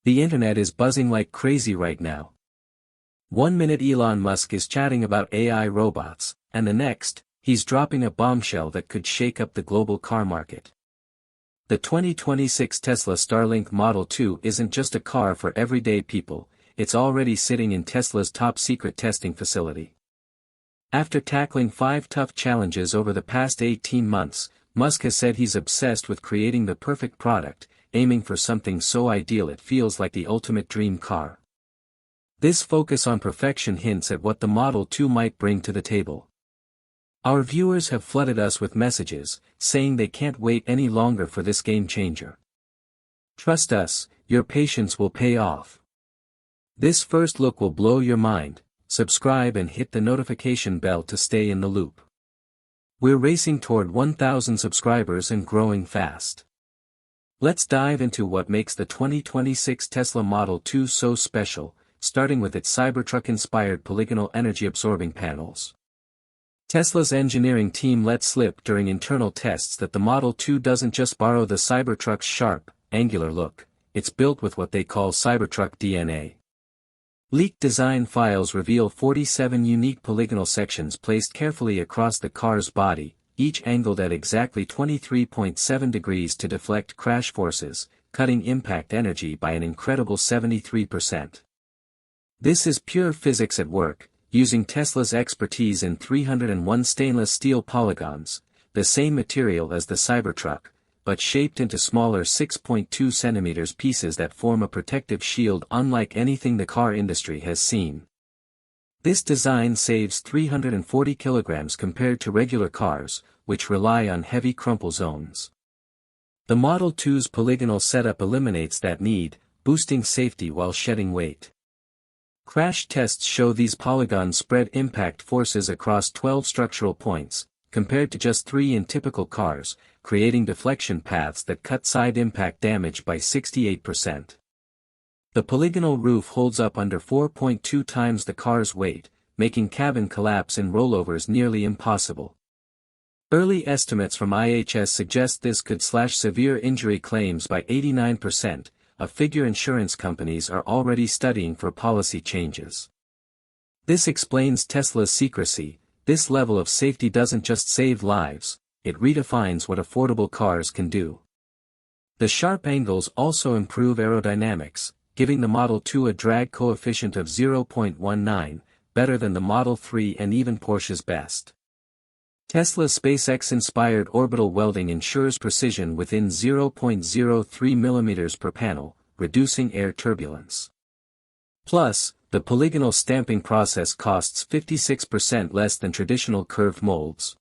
The internet is buzzing like crazy right now. One minute Elon Musk is chatting about AI robots, and the next, he's dropping a bombshell that could shake up the global car market. The 2026 Tesla Starlink Model 2 isn't just a car for everyday people, it's already sitting in Tesla's top-secret testing facility. After tackling 5 tough challenges over the past 18 months, Musk has said he's obsessed with creating the perfect product, aiming for something so ideal it feels like the ultimate dream car. This focus on perfection hints at what the Model 2 might bring to the table. Our viewers have flooded us with messages, saying they can't wait any longer for this game changer. Trust us, your patience will pay off. This first look will blow your mind. Subscribe and hit the notification bell to stay in the loop. We're racing toward 1,000 subscribers and growing fast. Let's dive into what makes the 2026 Tesla Model 2 so special, starting with its Cybertruck-inspired polygonal energy-absorbing panels. Tesla's engineering team let slip during internal tests that the Model 2 doesn't just borrow the Cybertruck's sharp, angular look, it's built with what they call Cybertruck DNA. Leaked design files reveal 47 unique polygonal sections placed carefully across the car's body, each angled at exactly 23.7 degrees to deflect crash forces, cutting impact energy by an incredible 73%. This is pure physics at work, using Tesla's expertise in 301 stainless steel polygons, the same material as the Cybertruck, but shaped into smaller 6.2 cm pieces that form a protective shield unlike anything the car industry has seen. This design saves 340 kilograms compared to regular cars, which rely on heavy crumple zones. The Model 2's polygonal setup eliminates that need, boosting safety while shedding weight. Crash tests show these polygons spread impact forces across 12 structural points, compared to just 3 in typical cars, creating deflection paths that cut side impact damage by 68%. The polygonal roof holds up under 4.2 times the car's weight, making cabin collapse in rollovers nearly impossible. Early estimates from IHS suggest this could slash severe injury claims by 89%, a figure insurance companies are already studying for policy changes. This explains Tesla's secrecy. This level of safety doesn't just save lives, it redefines what affordable cars can do. The sharp angles also improve aerodynamics, giving the Model 2 a drag coefficient of 0.19, better than the Model 3 and even Porsche's best. Tesla's SpaceX-inspired orbital welding ensures precision within 0.03 mm per panel, reducing air turbulence. Plus, the polygonal stamping process costs 56% less than traditional curved molds.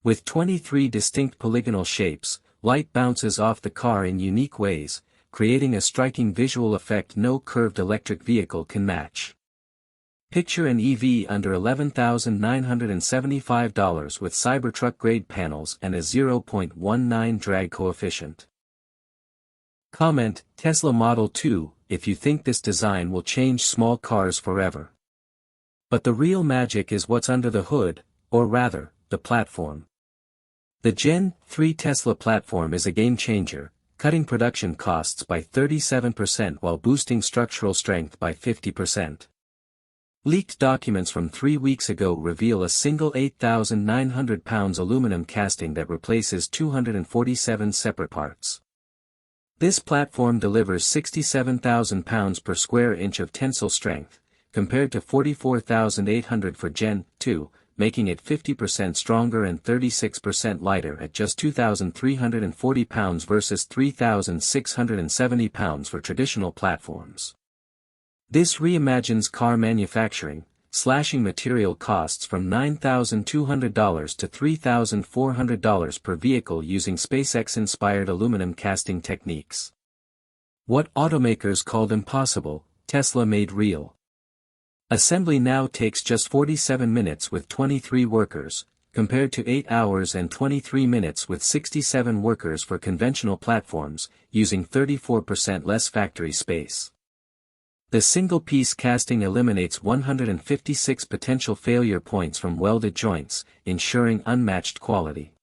With 23 distinct polygonal shapes, light bounces off the car in unique ways, creating a striking visual effect no curved electric vehicle can match. Picture an EV under $11,975 with Cybertruck-grade panels and a 0.19 drag coefficient. Comment, Tesla Model 2, if you think this design will change small cars forever. But the real magic is what's under the hood, or rather, the platform. The Gen 3 Tesla platform is a game-changer, cutting production costs by 37% while boosting structural strength by 50%. Leaked documents from 3 weeks ago reveal a single 8,900 pounds aluminum casting that replaces 247 separate parts. This platform delivers 67,000 pounds per square inch of tensile strength, compared to 44,800 for Gen 2, making it 50% stronger and 36% lighter at just 2,340 pounds versus 3,670 pounds for traditional platforms. This reimagines car manufacturing, slashing material costs from $9,200 to $3,400 per vehicle using SpaceX-inspired aluminum casting techniques. What automakers called impossible, Tesla made real. Assembly now takes just 47 minutes with 23 workers, compared to 8 hours and 23 minutes with 67 workers for conventional platforms, using 34% less factory space. The single-piece casting eliminates 156 potential failure points from welded joints, ensuring unmatched quality.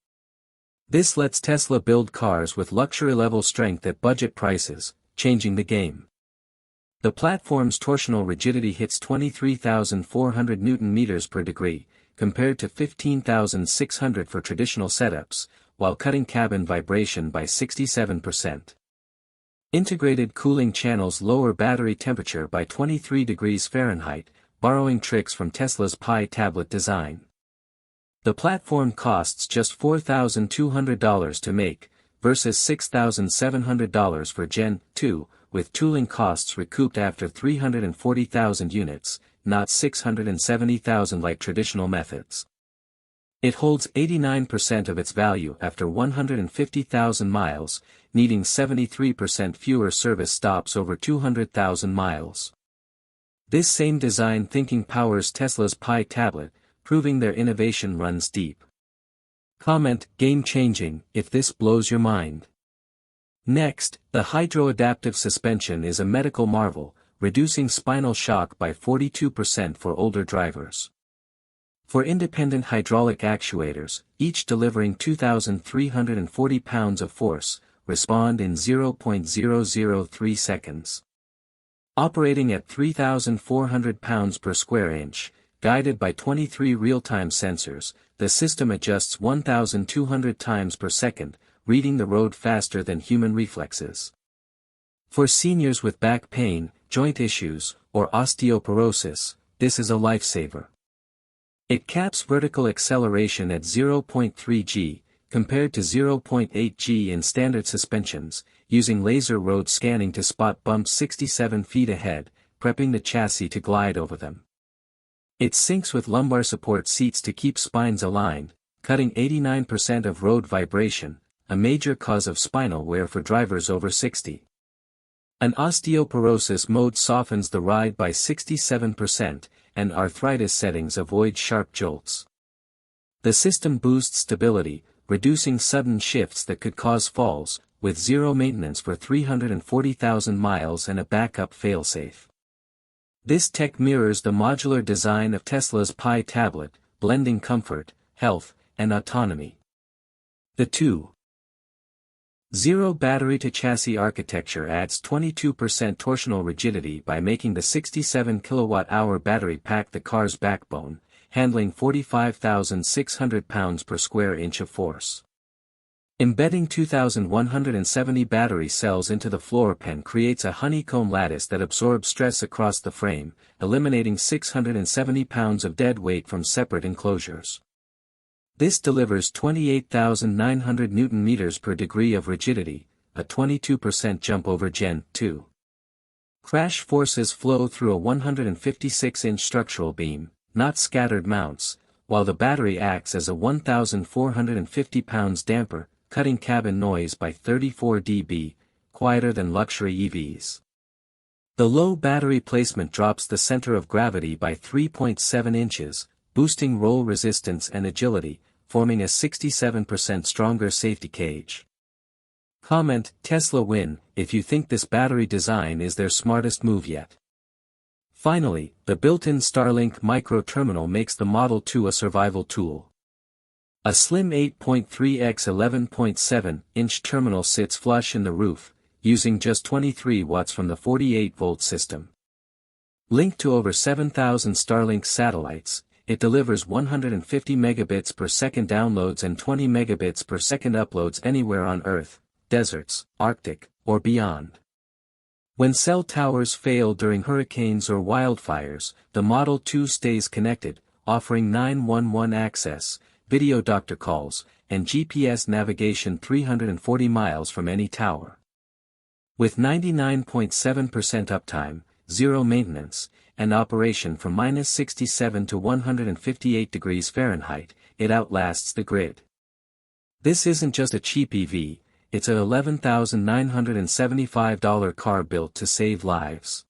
This lets Tesla build cars with luxury-level strength at budget prices, changing the game. The platform's torsional rigidity hits 23,400 Newton meters per degree, compared to 15,600 for traditional setups, while cutting cabin vibration by 67%. Integrated cooling channels lower battery temperature by 23 degrees Fahrenheit, borrowing tricks from Tesla's Pi tablet design. The platform costs just $4,200 to make, versus $6,700 for Gen 2, with tooling costs recouped after 340,000 units, not 670,000 like traditional methods. It holds 89% of its value after 150,000 miles, needing 73% fewer service stops over 200,000 miles. This same design thinking powers Tesla's Pi tablet, proving their innovation runs deep. Comment, game-changing, if this blows your mind. Next, the hydro-adaptive suspension is a medical marvel, reducing spinal shock by 42% for older drivers. For independent hydraulic actuators, each delivering 2,340 pounds of force, respond in 0.003 seconds. Operating at 3,400 pounds per square inch, guided by 23 real-time sensors, the system adjusts 1,200 times per second, reading the road faster than human reflexes. For seniors with back pain, joint issues, or osteoporosis, this is a lifesaver. It caps vertical acceleration at 0.3 g, compared to 0.8 g in standard suspensions, using laser road scanning to spot bumps 67 feet ahead, prepping the chassis to glide over them. It syncs with lumbar support seats to keep spines aligned, cutting 89% of road vibration, a major cause of spinal wear for drivers over 60. An osteoporosis mode softens the ride by 67%, and arthritis settings avoid sharp jolts. The system boosts stability, reducing sudden shifts that could cause falls, with zero maintenance for 340,000 miles and a backup failsafe. This tech mirrors the modular design of Tesla's Pi tablet, blending comfort, health, and autonomy. The 2.0 battery-to-chassis architecture adds 22% torsional rigidity by making the 67 kWh battery pack the car's backbone, handling 45,600 pounds per square inch of force. Embedding 2,170 battery cells into the floor pan creates a honeycomb lattice that absorbs stress across the frame, eliminating 670 pounds of dead weight from separate enclosures. This delivers 28,900 Newton meters per degree of rigidity, a 22% jump over Gen 2. Crash forces flow through a 156-inch structural beam, not scattered mounts, while the battery acts as a 1,450 pounds damper, cutting cabin noise by 34 dB, quieter than luxury EVs. The low battery placement drops the center of gravity by 3.7 inches, boosting roll resistance and agility, forming a 67% stronger safety cage. Comment, Tesla win, if you think this battery design is their smartest move yet. Finally, the built-in Starlink micro-terminal makes the Model 2 a survival tool. A slim 8.3 x 11.7-inch terminal sits flush in the roof, using just 23 watts from the 48-volt system. Linked to over 7,000 Starlink satellites, it delivers 150 megabits per second downloads and 20 megabits per second uploads anywhere on Earth, deserts, Arctic, or beyond. When cell towers fail during hurricanes or wildfires, the Model 2 stays connected, offering 911 access, video doctor calls, and GPS navigation 340 miles from any tower. With 99.7% uptime, zero maintenance, and operation from -67 to 158 degrees Fahrenheit, it outlasts the grid. This isn't just a cheap EV, it's a $11,975 car built to save lives.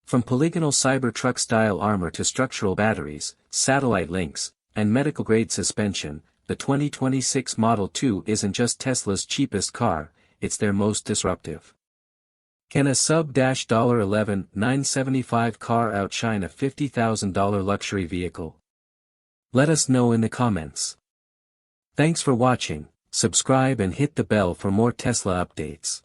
From polygonal Cybertruck-style armor to structural batteries, satellite links, and medical-grade suspension, the 2026 Model 2 isn't just Tesla's cheapest car, it's their most disruptive. Can a sub-$11,975 car outshine a $50,000 luxury vehicle? Let us know in the comments. Thanks for watching, subscribe and hit the bell for more Tesla updates.